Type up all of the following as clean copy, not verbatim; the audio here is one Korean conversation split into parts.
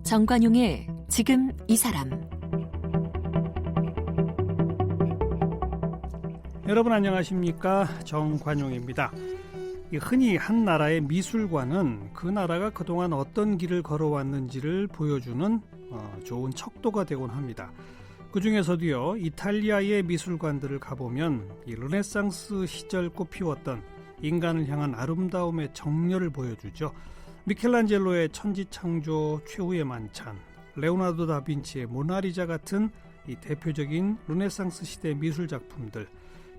정관용의 지금 이 사람. 여러분 안녕하십니까? 정관용입니다. 흔히 한 나라의 미술관은 그 나라가 그동안 어떤 길을 걸어왔는지를 보여주는 좋은 척도가 되곤 합니다. 그 중에서도요, 이탈리아의 미술관들을 가보면 이 르네상스 시절 꽃피웠던 인간을 향한 아름다움의 정열을 보여주죠. 미켈란젤로의 천지창조 최후의 만찬, 레오나르도 다빈치의 모나리자 같은 이 대표적인 르네상스 시대 미술 작품들,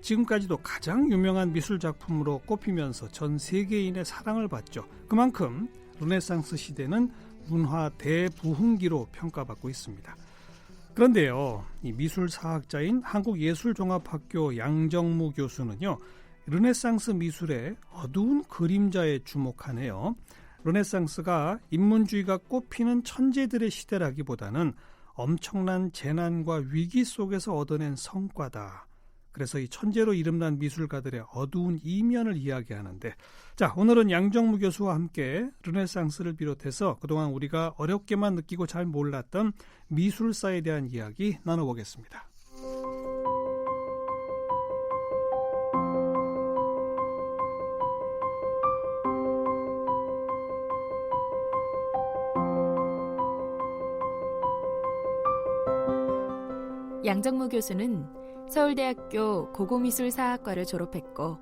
지금까지도 가장 유명한 미술 작품으로 꼽히면서 전 세계인의 사랑을 받죠. 그만큼 르네상스 시대는 문화 대부흥기로 평가받고 있습니다. 그런데요, 이 미술사학자인 한국예술종합학교 양정무 교수는요, 르네상스 미술의 어두운 그림자에 주목하네요. 르네상스가 인문주의가 꽃피는 천재들의 시대라기보다는 엄청난 재난과 위기 속에서 얻어낸 성과다. 그래서 이 천재로 이름난 미술가들의 어두운 이면을 이야기하는데, 자, 오늘은 양정무 교수와 함께 르네상스를 비롯해서 그동안 우리가 어렵게만 느끼고 잘 몰랐던 미술사에 대한 이야기 나눠보겠습니다. 양정무 교수는 서울대학교 고고미술사학과를 졸업했고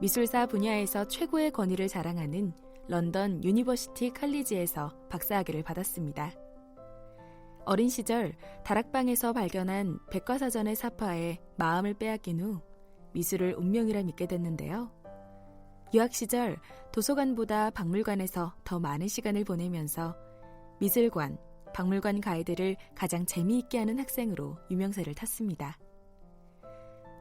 미술사 분야에서 최고의 권위를 자랑하는 런던 유니버시티 칼리지에서 박사학위를 받았습니다. 어린 시절 다락방에서 발견한 백과사전의 사파에 마음을 빼앗긴 후 미술을 운명이라 믿게 됐는데요. 유학 시절 도서관보다 박물관에서 더 많은 시간을 보내면서 미술관, 박물관 가이드를 가장 재미있게 하는 학생으로 유명세를 탔습니다.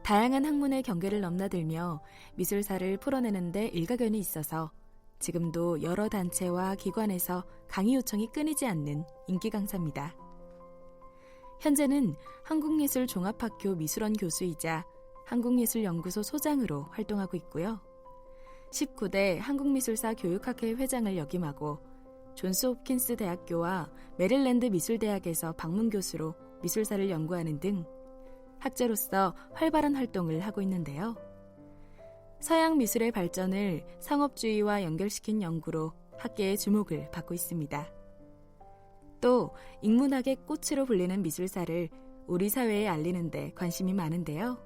다양한 학문의 경계를 넘나들며 미술사를 풀어내는 데 일가견이 있어서 지금도 여러 단체와 기관에서 강의 요청이 끊이지 않는 인기 강사입니다. 현재는 한국예술종합학교 미술원 교수이자 한국예술연구소 소장으로 활동하고 있고요. 19대 한국미술사 교육학회 회장을 역임하고 존스 홉킨스 대학교와 메릴랜드 미술대학에서 방문 교수로 미술사를 연구하는 등 학자로서 활발한 활동을 하고 있는데요. 서양 미술의 발전을 상업주의와 연결시킨 연구로 학계의 주목을 받고 있습니다. 또 인문학의 꽃으로 불리는 미술사를 우리 사회에 알리는 데 관심이 많은데요.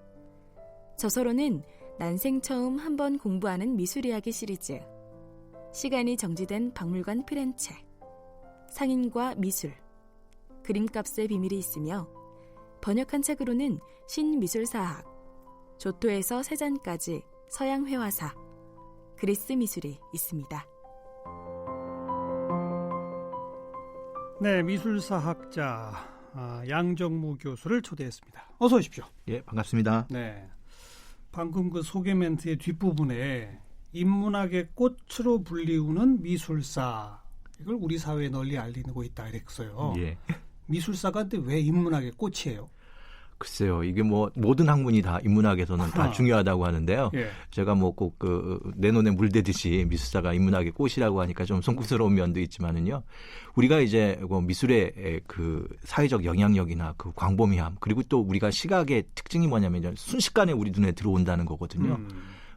저서로는 난생 처음 한번 공부하는 미술이야기 시리즈, 시간이 정지된 박물관 피렌체, 상인과 미술, 그림값의 비밀이 있으며 번역한 책으로는 신미술사학, 조토에서 세잔까지 서양 회화사, 그리스 미술이 있습니다. 네, 미술사학자 양정무 교수를 초대했습니다. 어서 오십시오. 예, 반갑습니다. 네, 방금 그 소개 멘트의 뒷부분에 인문학의 꽃으로 불리우는 미술사, 이걸 우리 사회에 널리 알리고 있다 이랬어요. 예. 미술사가 근데 왜 인문학의 꽃이에요? 글쎄요, 이게 뭐 모든 학문이 다 인문학에서는 다 중요하다고 하는데요. 예. 제가 뭐 꼭 내 눈에 물대듯이 미술사가 인문학의 꽃이라고 하니까 좀 송구스러운 면도 있지만은요. 우리가 이제 미술의 그 사회적 영향력이나 그 광범위함, 그리고 또 우리가 시각의 특징이 뭐냐면 순식간에 우리 눈에 들어온다는 거거든요.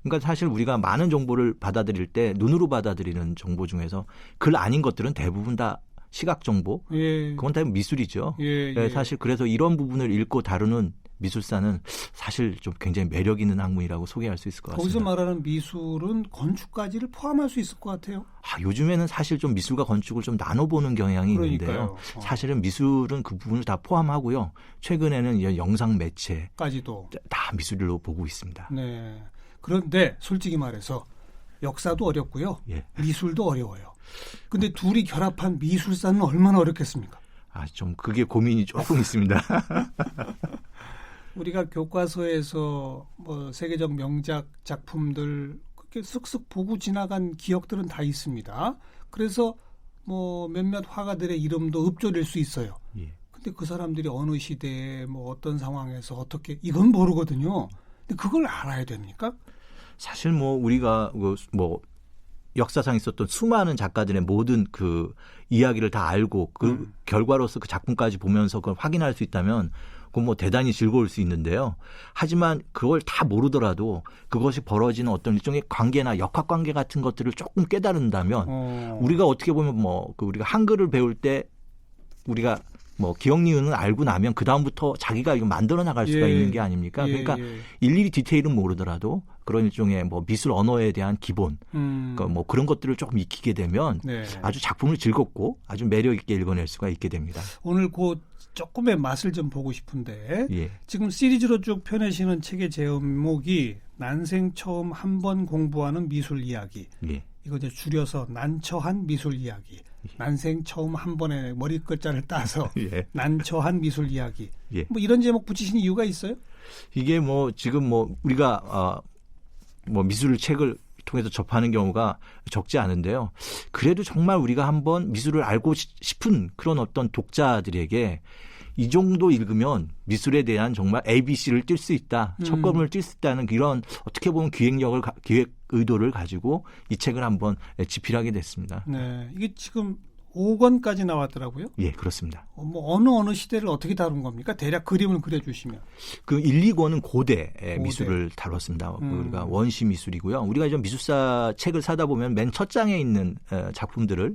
그러니까 사실 우리가 많은 정보를 받아들일 때 눈으로 받아들이는 정보 중에서 글 아닌 것들은 대부분 다 시각 정보, 예. 그건 다 미술이죠. 예, 예. 사실 그래서 이런 부분을 읽고 다루는 미술사는 사실 좀 굉장히 매력 있는 학문이라고 소개할 수 있을 것 같습니다. 거기서 말하는 미술은 건축까지를 포함할 수 있을 것 같아요. 요즘에는 사실 좀 미술과 건축을 좀 나눠보는 경향이 있는데요. 사실은 미술은 그 부분을 다 포함하고요. 최근에는 이제 영상 매체까지도 다 미술로 보고 있습니다. 네. 그런데 솔직히 말해서 역사도 어렵고요. 예. 미술도 어려워요. 근데 둘이 결합한 미술사는 얼마나 어렵겠습니까? 좀 그게 고민이 조금 있습니다. 우리가 교과서에서 뭐 세계적 명작 작품들 그렇게 쓱쓱 보고 지나간 기억들은 다 있습니다. 그래서 뭐 몇몇 화가들의 이름도 읊조릴 수 있어요. 예. 근데 그 사람들이 어느 시대에 뭐 어떤 상황에서 어떻게 이건 모르거든요. 근데 그걸 알아야 됩니까? 사실 뭐 우리가 뭐 역사상 있었던 수많은 작가들의 모든 그 이야기를 다 알고 그 결과로서 그 작품까지 보면서 그걸 확인할 수 있다면 그건 뭐 대단히 즐거울 수 있는데요. 하지만 그걸 다 모르더라도 그것이 벌어지는 어떤 일종의 관계나 역학관계 같은 것들을 조금 깨달은다면 우리가 어떻게 보면 뭐 그 우리가 한글을 배울 때 우리가 뭐 기억 니은은 알고 나면 그 다음부터 자기가 이거 만들어 나갈 수가 있는 게 아닙니까? 그러니까 일일이 디테일은 모르더라도 그런 일종의 뭐 미술 언어에 대한 기본, 그러니까 뭐 그런 것들을 조금 익히게 되면 아주 작품을 즐겁고 아주 매력 있게 읽어낼 수가 있게 됩니다. 오늘 그 조금의 맛을 좀 보고 싶은데 예. 지금 시리즈로 쭉 펴내시는 책의 제목이 난생 처음 한 번 공부하는 미술 이야기. 예. 이거 이제 줄여서 난처한 미술 이야기. 난생 처음 한 번에 머리 끝자를 따서 예. 난처한 미술 이야기. 예. 뭐 이런 제목 붙이신 이유가 있어요? 이게 뭐 지금 뭐 우리가 뭐 미술 책을 통해서 접하는 경우가 적지 않은데요. 그래도 정말 우리가 한번 미술을 알고 싶은 그런 어떤 독자들에게 이 정도 읽으면 미술에 대한 정말 ABC를 뛸 수 있다. 첫걸음을 뛸 수 있다는 이런 어떻게 보면 기획 의도를 가지고 이 책을 한번 집필하게 됐습니다. 네, 이게 지금 5권까지 나왔더라고요. 예, 그렇습니다. 뭐 어느 시대를 어떻게 다룬 겁니까? 대략 그림을 그려주시면. 그 1, 2권은 고대 미술을 다뤘습니다. 우리가 원시 미술이고요. 우리가 이제 미술사 책을 사다 보면 맨 첫 장에 있는 작품들을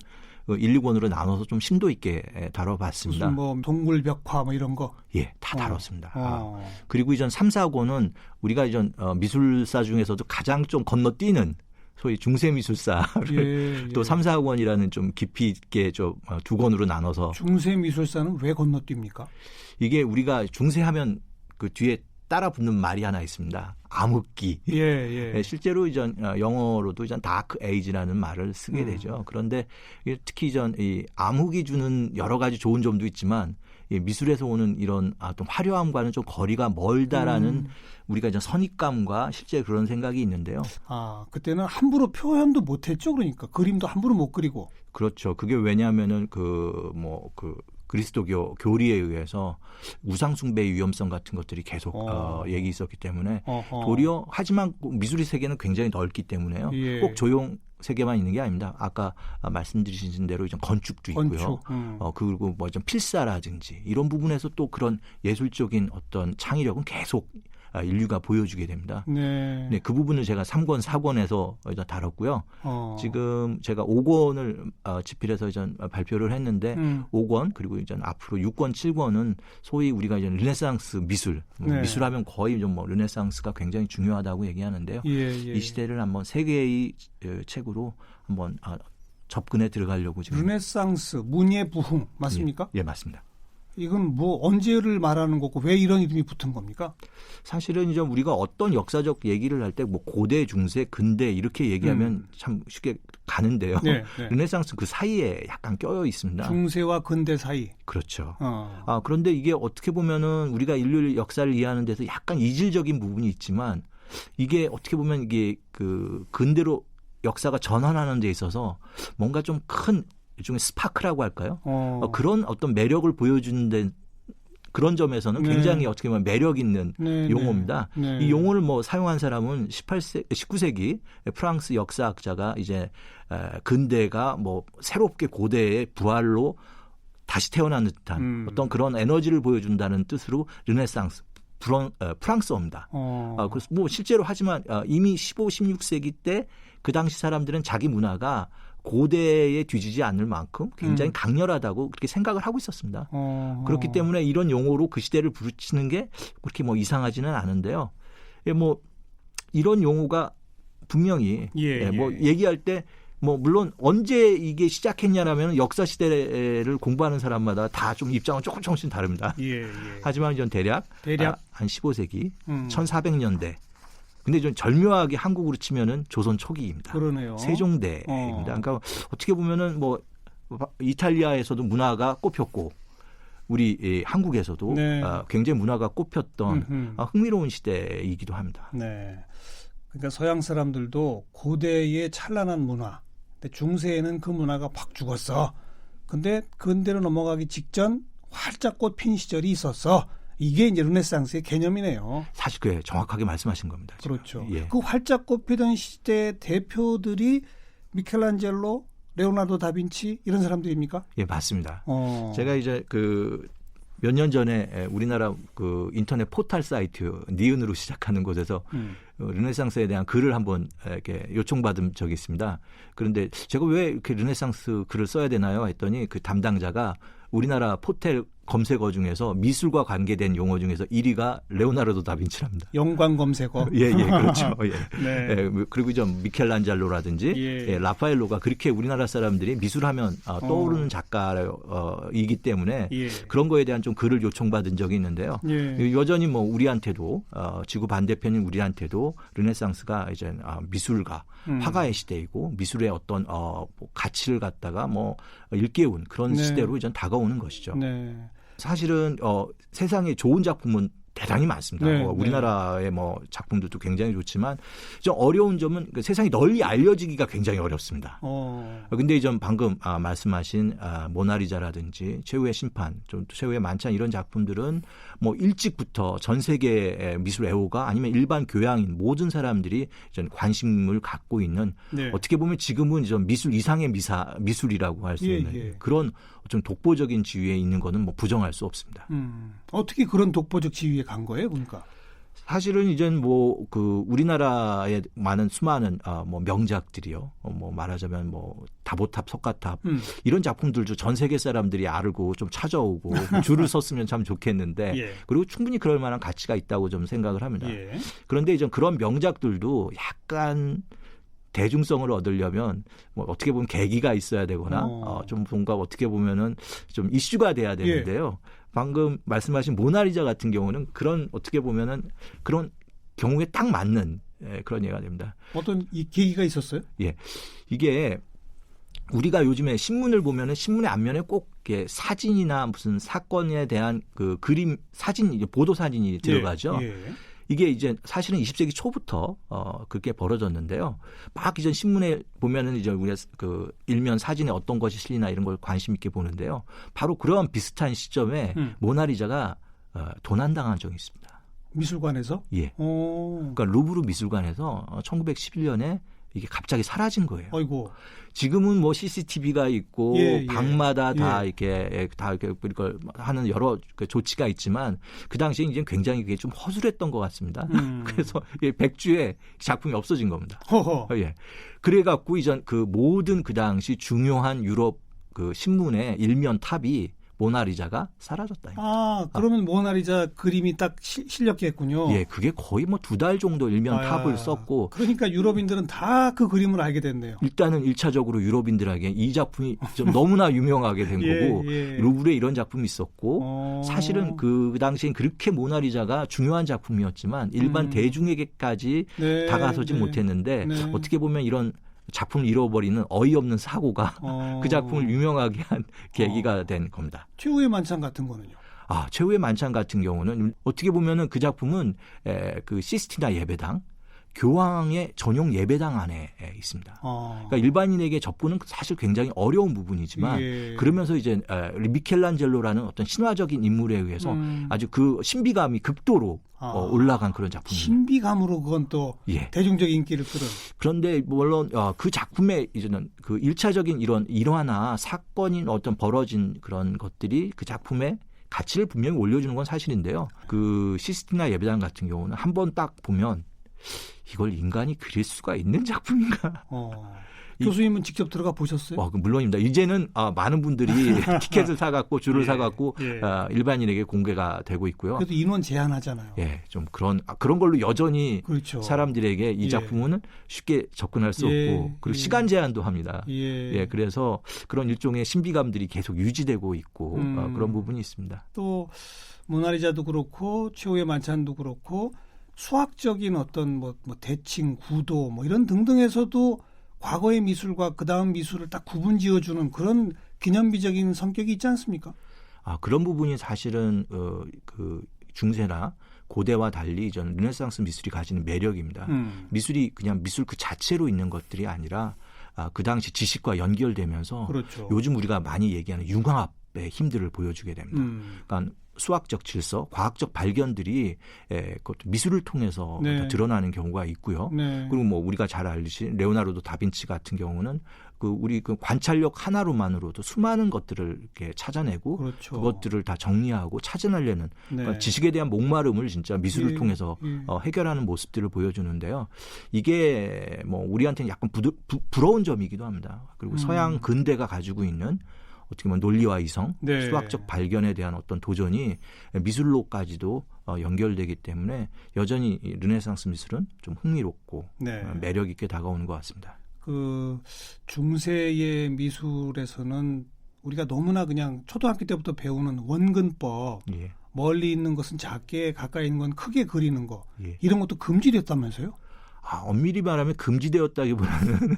1, 2권으로 나눠서 좀 심도 있게 다뤄봤습니다. 무슨 뭐 동굴벽화 뭐 이런 거? 예, 다 다뤘습니다. 그리고 이전 3, 4권은 우리가 이전 미술사 중에서도 가장 좀 건너뛰는 소위 중세 미술사를 또 3, 4권이라는 좀 깊이 있게 좀 두 권으로 나눠서. 중세 미술사는 왜 건너뜁니까? 이게 우리가 중세하면 그 뒤에 따라 붙는 말이 하나 있습니다. 암흑기. 예. 실제로 이전 영어로도 이전 다크 에이지라는 말을 쓰게 되죠. 그런데 특히 이전 이 암흑이 주는 여러 가지 좋은 점도 있지만 이 미술에서 오는 이런 어떤 화려함과는 좀 거리가 멀다라는 우리가 이제 선입감과 실제 그런 생각이 있는데요. 그때는 함부로 표현도 못했죠. 그러니까 그림도 함부로 못 그리고. 그렇죠. 그게 왜냐하면은 그리스도교 교리에 의해서 우상숭배의 위험성 같은 것들이 계속 얘기 있었기 때문에 도리어 하지만 미술의 세계는 굉장히 넓기 때문에요. 꼭 조형 세계만 있는 게 아닙니다. 아까 말씀드리신 대로 이제 건축도 있고요. 그리고 뭐 좀 필사라든지 이런 부분에서 또 그런 예술적인 어떤 창의력은 계속 인류가 보여주게 됩니다. 네, 그 부분을 제가 3권, 4권에서 다뤘고요. 지금 제가 5권을 집필해서 이제 발표를 했는데 5권 그리고 이제 앞으로 6권, 7권은 소위 우리가 이제 르네상스 미술, 미술하면 거의 좀 뭐 르네상스가 굉장히 중요하다고 얘기하는데요. 이 시대를 한번 세 개의 책으로 한번 접근해 들어가려고 지금. 르네상스, 문예 부흥 맞습니까? 예, 맞습니다. 이건 뭐 언제를 말하는 거고 왜 이런 이름이 붙은 겁니까? 사실은 이제 우리가 어떤 역사적 얘기를 할 때 뭐 고대, 중세, 근대 이렇게 얘기하면 참 쉽게 가는데요. 네. 르네상스 그 사이에 약간 껴여 있습니다. 중세와 근대 사이. 그렇죠. 그런데 이게 어떻게 보면은 우리가 인류 역사를 이해하는 데서 약간 이질적인 부분이 있지만 이게 어떻게 보면 이게 그 근대로 역사가 전환하는 데 있어서 뭔가 좀 큰 일종의 스파크라고 할까요? 그런 어떤 매력을 보여주는 데 그런 점에서는 굉장히 어떻게 보면 매력 있는 용어입니다. 이 용어를 뭐 사용한 사람은 19세기 프랑스 역사학자가 이제 근대가 뭐 새롭게 고대의 부활로 다시 태어난 듯한 어떤 그런 에너지를 보여준다는 뜻으로 르네상스 프랑스어입니다. 그래서 뭐 실제로 하지만 이미 15, 16세기 때 그 당시 사람들은 자기 문화가 고대에 뒤지지 않을 만큼 굉장히 강렬하다고 그렇게 생각을 하고 있었습니다. 그렇기 때문에 이런 용어로 그 시대를 부르치는 게 그렇게 뭐 이상하지는 않은데요. 뭐 이런 용어가 분명히 뭐 얘기할 때 뭐 물론 언제 이게 시작했냐라면 역사 시대를 공부하는 사람마다 다 좀 입장은 조금씩 다릅니다. 하지만 이전 대략 한 15세기 1400년대. 근데 좀 절묘하게 한국으로 치면은 조선 초기입니다. 그러네요. 세종대입니다. 그러니까 어떻게 보면은 뭐 이탈리아에서도 문화가 꼽혔고 우리 한국에서도 굉장히 문화가 꼽혔던 흥미로운 시대이기도 합니다. 네. 그러니까 서양 사람들도 고대의 찬란한 문화, 근데 중세에는 그 문화가 팍 죽었어. 근데 근대로 넘어가기 직전 활짝 꽃핀 시절이 있었어. 이게 이제 르네상스의 개념이네요. 사실 그게 정확하게 말씀하신 겁니다. 지금. 그렇죠. 예. 그 활짝 꽃피던 시대 대표들이 미켈란젤로, 레오나르도 다빈치 이런 사람들입니까? 예, 맞습니다. 제가 이제 그 몇 년 전에 우리나라 그 인터넷 포털 사이트 니은으로 시작하는 곳에서 르네상스에 대한 글을 한번 이렇게 요청받은 적이 있습니다. 그런데 제가 왜 이렇게 르네상스 글을 써야 되나요? 했더니 그 담당자가 우리나라 포털 검색어 중에서 미술과 관계된 용어 중에서 1위가 레오나르도 다빈치랍니다. 영광 검색어. 예, 그렇죠. 예. 네. 예, 그리고 좀 미켈란젤로라든지 예, 라파엘로가 그렇게 우리나라 사람들이 미술하면 떠오르는 작가이기 때문에 예. 그런 거에 대한 좀 글을 요청받은 적이 있는데요. 예. 여전히 뭐 우리한테도 지구 반대편인 우리한테도 르네상스가 이제 미술가, 화가의 시대이고 미술의 어떤 뭐 가치를 갖다가 뭐 일깨운 그런 네. 시대로 이제 다가오는 것이죠. 네. 사실은 세상에 좋은 작품은 대단히 많습니다. 네, 우리나라의 뭐 작품들도 굉장히 좋지만 좀 어려운 점은 세상이 널리 알려지기가 굉장히 어렵습니다. 근데 좀 방금 말씀하신 모나리자라든지 최후의 심판, 좀 최후의 만찬 이런 작품들은 뭐 일찍부터 전 세계의 미술 애호가 아니면 일반 교양인 모든 사람들이 좀 관심을 갖고 있는 네. 어떻게 보면 지금은 좀 미술 이상의 미술이라고 할 수 있는 그런 좀 독보적인 지위에 있는 거는 뭐 부정할 수 없습니다. 어떻게 그런 독보적 지위에 간 거예요, 그러니까? 사실은 이제 뭐 그 우리나라의 많은 수많은 뭐 명작들이요. 뭐 말하자면 뭐 다보탑, 석가탑 이런 작품들도 전 세계 사람들이 알고 좀 찾아오고 줄을 섰으면 참 좋겠는데 예. 그리고 충분히 그럴 만한 가치가 있다고 좀 생각을 합니다. 예. 그런데 이제 그런 명작들도 약간 대중성을 얻으려면 뭐 어떻게 보면 계기가 있어야 되거나 좀 뭔가 어떻게 보면은 좀 이슈가 돼야 되는데요. 방금 말씀하신 모나리자 같은 경우는 그런 어떻게 보면은 그런 경우에 딱 맞는 그런 예가 됩니다. 어떤 이 계기가 있었어요? 예, 이게 우리가 요즘에 신문을 보면은 신문의 앞면에 꼭 이렇게 사진이나 무슨 사건에 대한 그 그림 사진 보도 사진이 들어가죠. 예. 이게 이제 사실은 20세기 초부터 그렇게 벌어졌는데요. 막 이제 신문에 보면은 이제 우리가 그 일면 사진에 어떤 것이 실리나 이런 걸 관심 있게 보는데요. 바로 그런 비슷한 시점에 모나리자가 도난당한 적이 있습니다. 미술관에서? 예. 그러니까 루브르 미술관에서 1911년에 이게 갑자기 사라진 거예요. 아이고. 지금은 뭐 CCTV가 있고 방마다 다 이렇게 이걸 하는 여러 조치가 있지만 그 당시에 이제 굉장히 그게 좀 허술했던 것 같습니다. 그래서 백주에 작품이 없어진 겁니다. 허허. 예. 그래갖고 이전 그 모든 그 당시 중요한 유럽 그 신문의 일면 탑이 모나리자가 사라졌다. 그러면 모나리자 그림이 딱 실렸겠군요. 예, 그게 거의 뭐 2달 정도 일면 탑을 썼고. 그러니까 유럽인들은 다 그 그림을 알게 됐네요. 일단은 1차적으로 유럽인들에게 이 작품이 좀 너무나 유명하게 된 거고 루브르에 이런 작품이 있었고 사실은 그 당시엔 그렇게 모나리자가 중요한 작품이었지만 일반 대중에게까지 다가서지 못했는데 어떻게 보면 이런 작품을 잃어버리는 어이없는 사고가 그 작품을 유명하게 한 계기가 된 겁니다. 최후의 만찬 같은 거는요? 최후의 만찬 같은 경우는 어떻게 보면은 그 작품은 그 시스티나 예배당, 교황의 전용 예배당 안에 있습니다. 그러니까 일반인에게 접근은 사실 굉장히 어려운 부분이지만 그러면서 이제 미켈란젤로라는 어떤 신화적인 인물에 의해서 아주 그 신비감이 극도로 올라간 그런 작품입니다. 신비감으로 그건 또 대중적 인기를 끌은. 그런데 물론 그 작품의 이제는 그 1차적인 이런 일화나 사건인 어떤 벌어진 그런 것들이 그 작품의 가치를 분명히 올려주는 건 사실인데요. 그 시스티나 예배당 같은 경우는 한번 딱 보면 이걸 인간이 그릴 수가 있는 작품인가? 교수님은 직접 들어가 보셨어요? 물론입니다. 이제는 많은 분들이 티켓을 사갖고 줄을 사갖고 일반인에게 공개가 되고 있고요. 그래도 인원 제한하잖아요. 예, 좀 그런 걸로 여전히 그렇죠. 사람들에게 이 작품은 쉽게 접근할 수 없고 그리고 시간 제한도 합니다. 그래서 그런 일종의 신비감들이 계속 유지되고 있고 그런 부분이 있습니다. 또 모나리자도 그렇고 최후의 만찬도 그렇고 수학적인 어떤 뭐 대칭, 구도 뭐 이런 등등에서도 과거의 미술과 그 다음 미술을 딱 구분 지어주는 그런 기념비적인 성격이 있지 않습니까? 그런 부분이 사실은 그 중세나 고대와 달리 저는 르네상스 미술이 가지는 매력입니다. 미술이 그냥 미술 그 자체로 있는 것들이 아니라 그 당시 지식과 연결되면서 그렇죠. 요즘 우리가 많이 얘기하는 융합 힘들을 보여주게 됩니다. 그러니까 수학적 질서, 과학적 발견들이 그것도 미술을 통해서 네. 드러나는 경우가 있고요. 네. 그리고 뭐 우리가 잘 알듯이 레오나르도 다빈치 같은 경우는 우리 관찰력 하나로만으로도 수많은 것들을 이렇게 찾아내고 그렇죠. 그것들을 다 정리하고 찾아내려는 네. 그러니까 지식에 대한 목마름을 진짜 미술을 예, 통해서 예. 해결하는 모습들을 보여주는데요. 이게 뭐 우리한테는 약간 부러운 점이기도 합니다. 그리고 서양 근대가 가지고 있는 어떻게 보면 논리와 이성, 네. 수학적 발견에 대한 어떤 도전이 미술로까지도 연결되기 때문에 여전히 이 르네상스 미술은 좀 흥미롭고 네. 매력 있게 다가오는 것 같습니다. 그 중세의 미술에서는 우리가 너무나 그냥 초등학교 때부터 배우는 원근법, 예. 멀리 있는 것은 작게, 가까이 있는 건 크게 그리는 거, 예. 이런 것도 금지됐다면서요? 엄밀히 말하면 금지되었다기보다는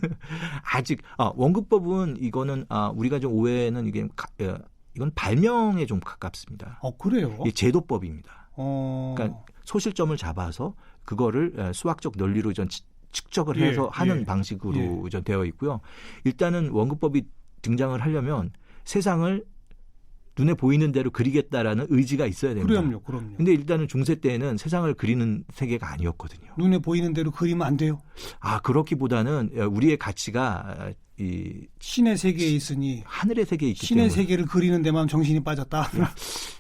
아직 원근법은 이거는 우리가 좀 오해는 이건 발명에 좀 가깝습니다. 그래요? 이게 제도법입니다. 그러니까 소실점을 잡아서 그거를 수학적 논리로 측정을 해서 하는 방식으로 되어 있고요. 일단은 원근법이 등장을 하려면 세상을 눈에 보이는 대로 그리겠다라는 의지가 있어야 됩니다. 그럼요. 근데 일단은 중세 때에는 세상을 그리는 세계가 아니었거든요. 눈에 보이는 대로 그리면 안 돼요? 그렇기보다는 우리의 가치가 이 신의 세계에 있으니 하늘의 세계에 있기 신의 때문에 세계를 그리는 데만 정신이 빠졌다.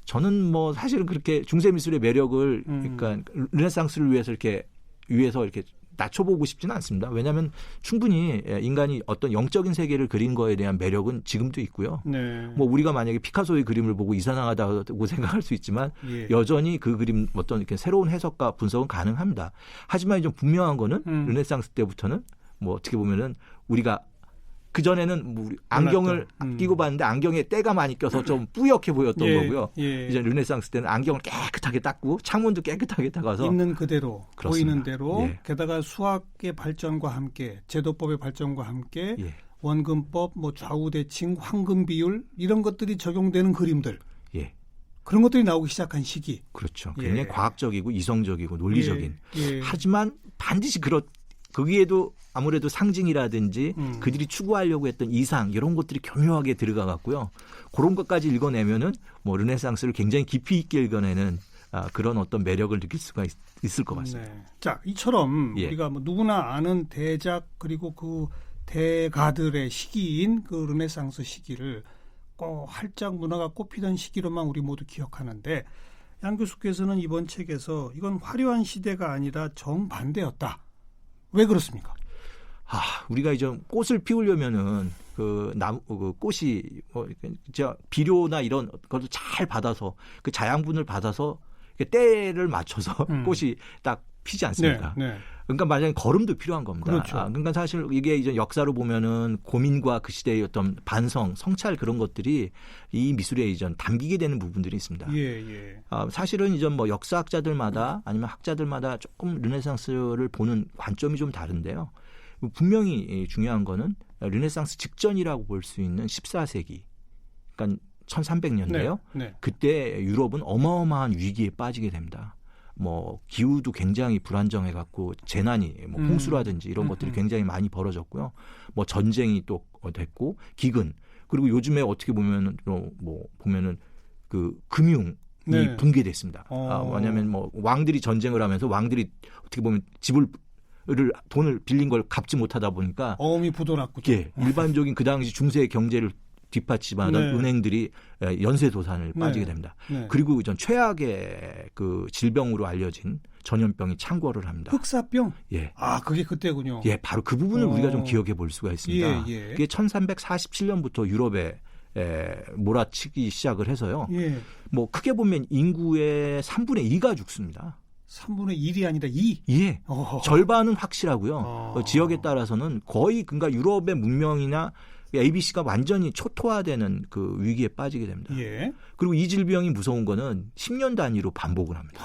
저는 뭐 사실은 그렇게 중세 미술의 매력을 그러니까 르네상스를 위해서 이렇게 낮춰보고 싶지는 않습니다. 왜냐하면 충분히 인간이 어떤 영적인 세계를 그린 거에 대한 매력은 지금도 있고요. 네. 뭐 우리가 만약에 피카소의 그림을 보고 이상하다고 생각할 수 있지만 여전히 그 그림 어떤 이렇게 새로운 해석과 분석은 가능합니다. 하지만 좀 분명한 거는 르네상스 때부터는 뭐 어떻게 보면은 우리가 그 전에는 뭐 안경을 끼고 봤는데 안경에 때가 많이 껴서 좀 뿌옇게 보였던 거고요. 이제 르네상스 때는 안경을 깨끗하게 닦고 창문도 깨끗하게 닦아서 있는 그대로 그렇습니다. 보이는 대로 게다가 수학의 발전과 함께 제도법의 발전과 함께 원근법, 뭐 좌우대칭, 황금 비율 이런 것들이 적용되는 그림들. 그런 것들이 나오기 시작한 시기. 그렇죠. 굉장히 과학적이고 이성적이고 논리적인. 하지만 반드시 거기에도 아무래도 상징이라든지 그들이 추구하려고 했던 이상 이런 것들이 교묘하게 들어가 갖고요. 그런 것까지 읽어내면은 뭐 르네상스를 굉장히 깊이 있게 읽어내는 그런 어떤 매력을 느낄 수가 있을 것 같습니다. 네. 자, 이처럼 우리가 뭐 누구나 아는 대작 그리고 그 대가들의 시기인 그 르네상스 시기를 꼭 활짝 문화가 꼽히던 시기로만 우리 모두 기억하는데 양 교수께서는 이번 책에서 이건 화려한 시대가 아니라 정반대였다. 왜 그렇습니까? 우리가 이제 꽃을 피우려면은 그 꽃이 비료나 이런 것을 잘 받아서 그 자양분을 받아서 때를 맞춰서 꽃이 딱 피지 않습니까? 네. 그러니까 만약에 걸음도 필요한 겁니다. 그렇죠. 그러니까 사실 이게 이제 역사로 보면은 고민과 그 시대의 어떤 반성, 성찰 그런 것들이 이 미술에 이전 담기게 되는 부분들이 있습니다. 사실은 이제 뭐 역사학자들마다 아니면 학자들마다 조금 르네상스를 보는 관점이 좀 다른데요. 분명히 중요한 거는 르네상스 직전이라고 볼 수 있는 14세기, 그러니까 1300년대요. 그때 유럽은 어마어마한 위기에 빠지게 됩니다. 뭐 기후도 굉장히 불안정해 갖고 재난이 뭐 홍수라든지 이런 것들이 굉장히 많이 벌어졌고요. 뭐 전쟁이 또 됐고 기근 그리고 요즘에 어떻게 보면은 그 금융이 붕괴됐습니다. 왜냐하면 뭐 왕들이 전쟁을 하면서 왕들이 어떻게 보면 돈을 빌린 걸 갚지 못하다 보니까 어음이 부도났고 일반적인 그 당시 중세의 경제를 뒷받침하는 은행들이 연쇄도산을 빠지게 됩니다. 그리고 전 최악의 그 질병으로 알려진 전염병이 창궐을 합니다. 흑사병? 그게 그때군요. 바로 그 부분을 우리가 좀 기억해 볼 수가 있습니다. 그게 1347년부터 유럽에 몰아치기 시작을 해서요. 뭐 크게 보면 인구의 3분의 2가 죽습니다. 3분의 1이 아니라 2? 절반은 확실하고요. 지역에 따라서는 거의 그러니까 유럽의 문명이나 ABC가 완전히 초토화되는 그 위기에 빠지게 됩니다. 그리고 이 질병이 무서운 거는 10년 단위로 반복을 합니다.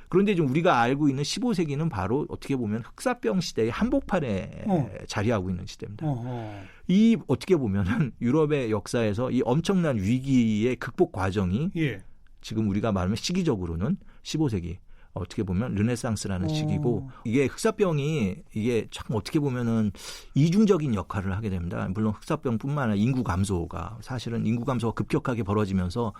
그런데 좀 우리가 알고 있는 15세기는 바로 어떻게 보면 흑사병 시대의 한복판에 자리하고 있는 시대입니다. 이 어떻게 보면은 유럽의 역사에서 이 엄청난 위기의 극복 과정이 지금 우리가 말하면 시기적으로는 15세기 어떻게 보면 르네상스라는 시기고 이게 흑사병이 이게 참 어떻게 보면은 이중적인 역할을 하게 됩니다. 물론 흑사병뿐만 아니라 인구 감소가 사실은 인구 감소가 급격하게 벌어지면서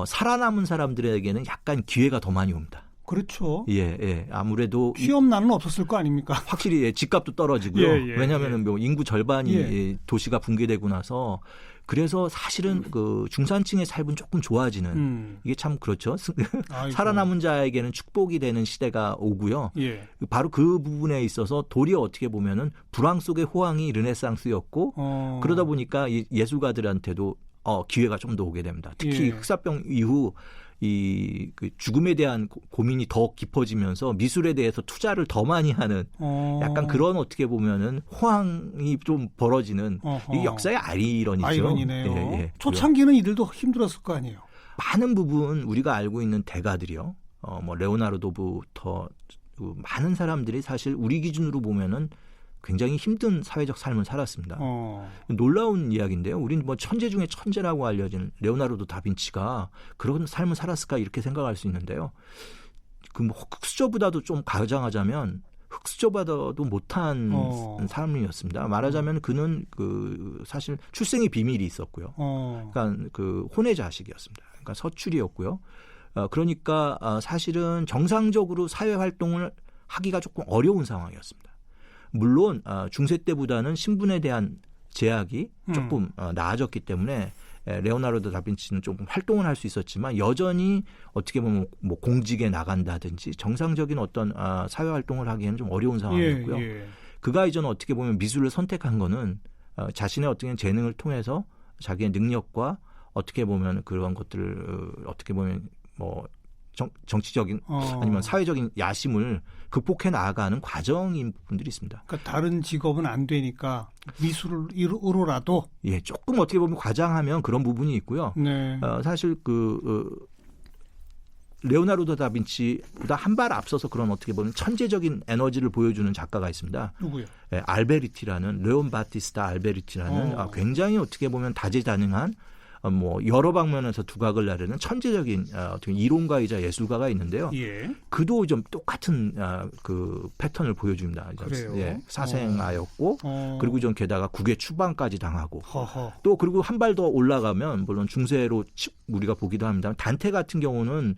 살아남은 사람들에게는 약간 기회가 더 많이 옵니다. 그렇죠. 예. 아무래도 취업난은 없었을 거 아닙니까? 확실히 집값도 떨어지고요. 왜냐하면 뭐 인구 절반이 도시가 붕괴되고 나서 그래서 사실은 그 중산층의 삶은 조금 좋아지는 이게 참 그렇죠. 살아남은 자에게는 축복이 되는 시대가 오고요. 바로 그 부분에 있어서 도리어 어떻게 보면은 불황 속의 호황이 르네상스였고 그러다 보니까 예술가들한테도 기회가 좀 더 오게 됩니다. 특히 흑사병 이후 그 죽음에 대한 고민이 더 깊어지면서 미술에 대해서 투자를 더 많이 하는 약간 그런 어떻게 보면은 호황이 좀 벌어지는 이 역사의 아이러니죠. 아이러니네요. 초창기는 이들도 힘들었을 거 아니에요. 많은 부분 우리가 알고 있는 대가들이요. 뭐 레오나르도부터 많은 사람들이 사실 우리 기준으로 보면은 굉장히 힘든 사회적 삶을 살았습니다. 놀라운 이야기인데요. 우리는 뭐 천재 중에 천재라고 알려진 레오나르도 다빈치가 그런 삶을 살았을까 이렇게 생각할 수 있는데요. 그 뭐 흑수저보다도 좀 가장하자면 흑수저보다도 못한 사람이었습니다. 말하자면 그는 그 사실 출생의 비밀이 있었고요. 그러니까 그 혼의 자식이었습니다. 그러니까 서출이었고요. 그러니까 사실은 정상적으로 사회 활동을 하기가 조금 어려운 상황이었습니다. 물론 중세 때보다는 신분에 대한 제약이 조금 나아졌기 때문에 레오나르도 다빈치는 조금 활동을 할 수 있었지만 여전히 어떻게 보면 뭐 공직에 나간다든지 정상적인 어떤 사회 활동을 하기에는 좀 어려운 상황이었고요. 그가 이제는 어떻게 보면 미술을 선택한 거는 자신의 어떤 재능을 통해서 자기의 능력과 어떻게 보면 그런 것들을 어떻게 보면 뭐 정치적인 아니면 사회적인 야심을 극복해 나아가는 과정인 부분들이 있습니다. 그러니까 다른 직업은 안 되니까 미술으로라도 조금 어떻게 보면 과장하면 그런 부분이 있고요. 사실 레오나르도 다빈치보다 한 발 앞서서 그런 어떻게 보면 천재적인 에너지를 보여주는 작가가 있습니다. 누구요? 알베르티라는 레온 바티스타 알베르티라는 굉장히 어떻게 보면 다재다능한 뭐 여러 방면에서 두각을 나르는 천재적인 어떻게 이론가이자 예술가가 있는데요. 그도 좀 똑같은 그 패턴을 보여줍니다. 그래요? 사생아였고 그리고 좀 게다가 국외 추방까지 당하고 또 그리고 한 발 더 올라가면 물론 중세로 우리가 보기도 합니다. 단테 같은 경우는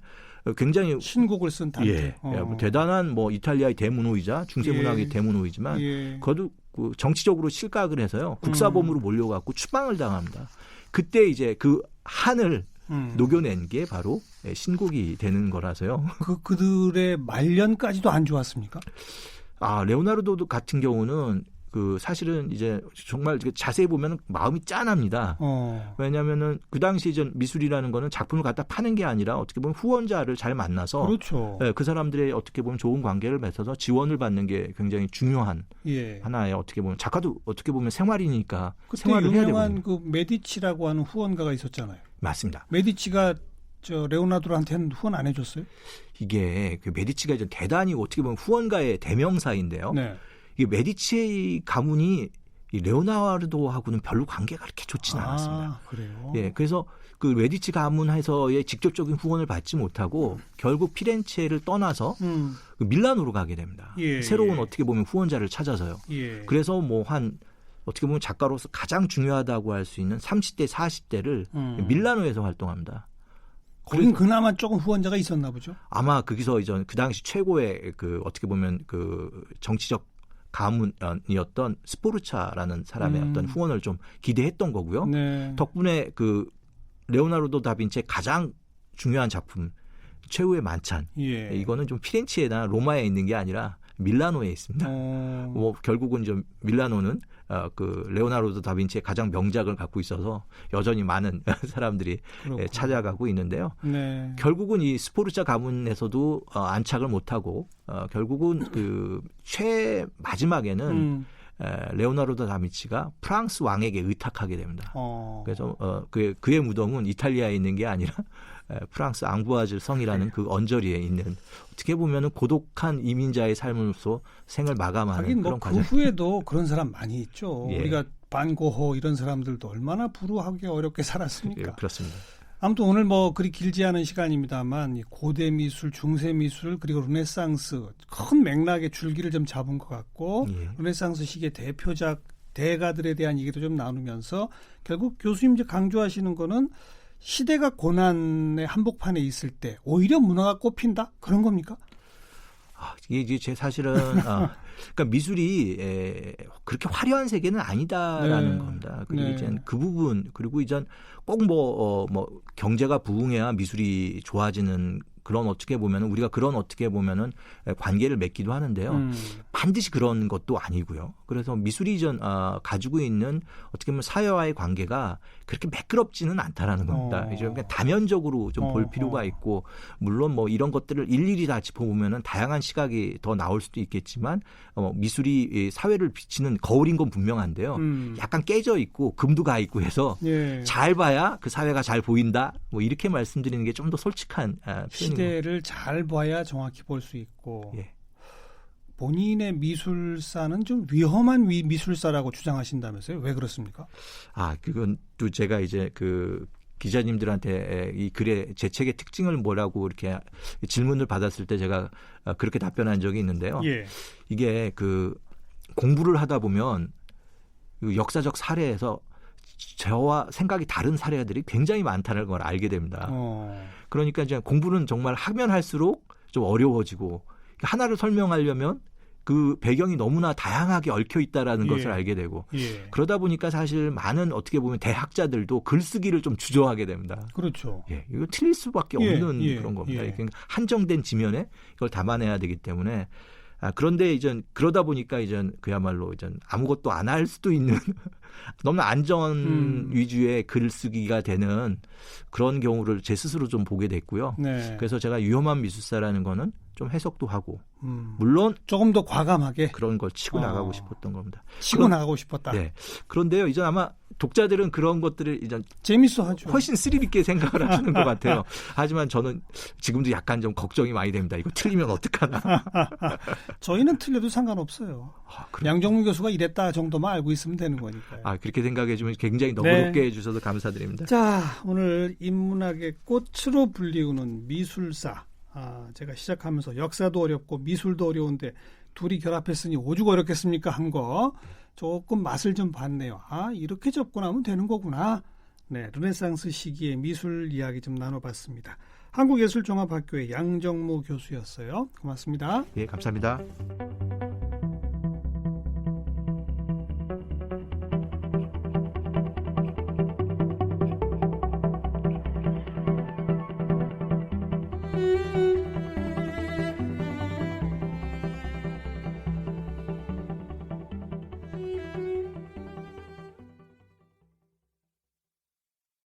굉장히 신곡을 쓴 단테. 대단한 뭐 이탈리아의 대문호이자 중세 문학의 대문호이지만 그것도 그 정치적으로 실각을 해서요. 국사범으로 몰려갖고 추방을 당합니다. 그때 이제 그 한을 녹여낸 게 바로 신곡이 되는 거라서요. 그들의 말년까지도 안 좋았습니까? 레오나르도 같은 경우는 그 사실은 이제 정말 자세히 보면 마음이 짠합니다. 왜냐하면은 그 당시 이제 미술이라는 거는 작품을 갖다 파는 게 아니라 어떻게 보면 후원자를 잘 만나서 그렇죠. 그 사람들의 어떻게 보면 좋은 관계를 맺어서 지원을 받는 게 굉장히 중요한 하나의 어떻게 보면 작가도 어떻게 보면 생활이니까 생활을 해야 되거든요. 유명한 그 메디치라고 하는 후원가가 있었잖아요. 맞습니다. 메디치가 레오나르도한테는 후원 안 해줬어요? 이게 그 메디치가 이제 대단히 어떻게 보면 후원가의 대명사인데요. 이게 메디치 가문이 이 레오나르도하고는 별로 관계가 그렇게 좋지는 않았습니다. 그래요? 그래서 그 메디치 가문에서의 직접적인 후원을 받지 못하고 결국 피렌체를 떠나서 그 밀라노로 가게 됩니다. 새로운 어떻게 보면 후원자를 찾아서요. 그래서 뭐 한 어떻게 보면 작가로서 가장 중요하다고 할 수 있는 30대, 40대를 밀라노에서 활동합니다. 거긴 그나마 조금 후원자가 있었나 보죠? 아마 거기서 이제 그 당시 최고의 그 어떻게 보면 그 정치적 가문이었던 스포르차라는 사람의 어떤 후원을 좀 기대했던 거고요. 덕분에 그 레오나르도 다빈치의 가장 중요한 작품 최후의 만찬 이거는 좀 피렌체나 로마에 있는 게 아니라 밀라노에 있습니다. 뭐 결국은 좀 밀라노는 그 레오나르도 다빈치의 가장 명작을 갖고 있어서 여전히 많은 사람들이 찾아가고 있는데요. 결국은 이 스포르차 가문에서도 안착을 못하고 결국은 그 마지막에는 레오나르도 다빈치가 프랑스 왕에게 의탁하게 됩니다. 그래서 그의 무덤은 이탈리아에 있는 게 아니라 프랑스 앙부아즈 성이라는 그 언저리에 있는 어떻게 보면은 고독한 이민자의 삶으로서 생을 마감하는 그런 과정. 그 후에도 그런 사람 많이 있죠. 우리가 반고호 이런 사람들도 얼마나 불우하게 어렵게 살았습니까? 그렇습니다. 아무튼 오늘 뭐 그리 길지 않은 시간입니다만 이 고대 미술, 중세 미술 그리고 르네상스 큰 맥락의 줄기를 좀 잡은 것 같고 예. 르네상스 시기의 대표작 대가들에 대한 얘기도 좀 나누면서 결국 교수님 이제 강조하시는 거는 시대가 고난의 한복판에 있을 때 오히려 문화가 꼽힌다 그런 겁니까? 이게 제 사실은 그러니까 미술이 그렇게 화려한 세계는 아니다라는 겁니다. 그리고 이제 그 부분 그리고 이제 꼭 뭐 경제가 부흥해야 미술이 좋아지는 그런 어떻게 보면은 우리가 그런 어떻게 보면은 관계를 맺기도 하는데요. 반드시 그런 것도 아니고요. 그래서 미술이 가지고 있는 어떻게 보면 사회와의 관계가 그렇게 매끄럽지는 않다라는 겁니다. 이제 그냥 다면적으로 좀 볼 필요가 있고 물론 뭐 이런 것들을 일일이 다 짚어보면은 다양한 시각이 더 나올 수도 있겠지만 미술이 사회를 비치는 거울인 건 분명한데요. 약간 깨져 있고 금도 가 있고 해서 잘 봐야 그 사회가 잘 보인다. 뭐 이렇게 말씀드리는 게 좀 더 솔직한 표현입니다. 시대를 잘 봐야 정확히 볼 수 있고 본인의 미술사는 좀 위험한 미술사라고 주장하신다면서요? 왜 그렇습니까? 그건 또 제가 이제 그 기자님들한테 이 글의 제 책의 특징을 뭐라고 이렇게 질문을 받았을 때 제가 그렇게 답변한 적이 있는데요. 이게 그 공부를 하다 보면 역사적 사례에서 저와 생각이 다른 사례들이 굉장히 많다는 걸 알게 됩니다. 그러니까 이제 공부는 정말 하면 할수록 좀 어려워지고 하나를 설명하려면 그 배경이 너무나 다양하게 얽혀 있다라는 것을 알게 되고 그러다 보니까 사실 많은 어떻게 보면 대학자들도 글쓰기를 좀 주저하게 됩니다. 그렇죠. 이거 틀릴 수밖에 없는 그런 겁니다. 한정된 지면에 이걸 담아내야 되기 때문에 그런데 이제 그러다 보니까 이제 그야말로 이제 아무것도 안 할 수도 있는 너무 안전 위주의 글쓰기가 되는 그런 경우를 제 스스로 좀 보게 됐고요. 그래서 제가 위험한 미술사라는 거는 좀 해석도 하고 물론 조금 더 과감하게 그런 걸 치고 나가고 싶었던 겁니다. 치고 나가고 싶었다. 그런데요, 이제 아마 독자들은 그런 것들을 이제 재밌어하죠. 훨씬 스릴 있게 생각을 하시는 것 같아요. 하지만 저는 지금도 약간 좀 걱정이 많이 됩니다. 이거 틀리면 어떡하나. 저희는 틀려도 상관없어요. 양정무 교수가 이랬다 정도만 알고 있으면 되는 거니까요. 그렇게 생각해 주면 굉장히 너그럽게 해주셔서 감사드립니다. 자, 오늘 인문학의 꽃으로 불리우는 미술사. 제가 시작하면서 역사도 어렵고 미술도 어려운데 둘이 결합했으니 오죽 어렵겠습니까 한 거 조금 맛을 좀 봤네요. 이렇게 접근하면 되는 거구나. 르네상스 시기의 미술 이야기 좀 나눠봤습니다. 한국예술종합학교의 양정무 교수였어요. 고맙습니다. 감사합니다.